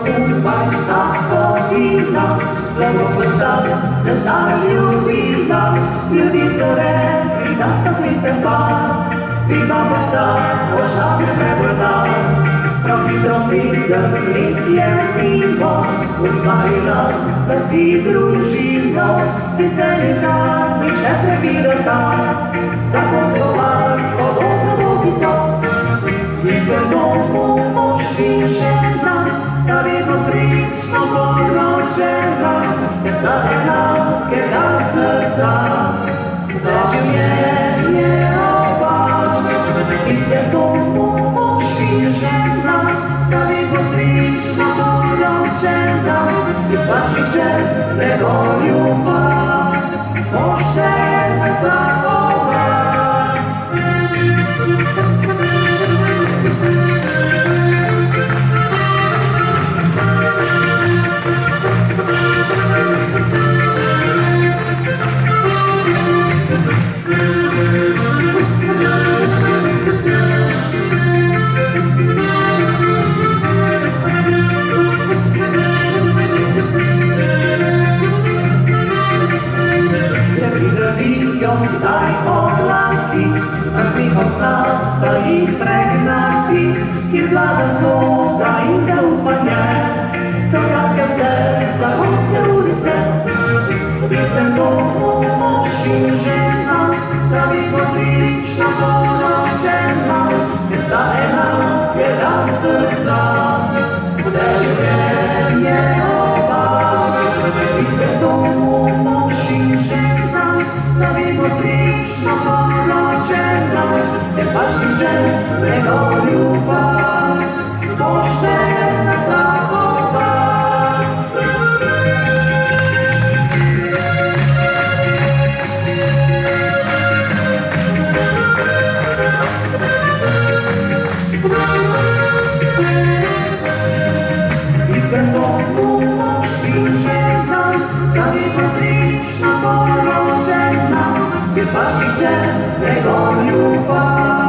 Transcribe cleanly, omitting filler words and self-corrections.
skupaj sta hodila, blagopostal se zaljubila. Ljudi so rekli, da sta zlite pa, vidva pa sta odšla pred prebolda. Prav hitro 7 let je mimo, ustvarila sta si družino, ki zdaj nikar nič ne prebirata, zaposlovalko dobro vozita. V istem domu mož in žena sta vedno srečno poročena, ker sta enakega srca, vse življenje oba. V istem domu mož in žena sta vedno srečno poročena, ker pač nihče ne goljufa, poštena sta oba. Kdaj oblaki, sta smihom znata jih pregnati, kjer vlada sloga in zaupanje, so kratke vse zagonske ulice. V istem domu mož in žena sta vedno srečno poročena, ker sta enakega srca, vse življenje oba. V istem domu mož in žena sta vedno srečno poročena, ker pač nihče ne goljufa, poštena sta oba. V istem domu mož in žena sta vedno srečno poročena, ker pač nihče ne goljufa.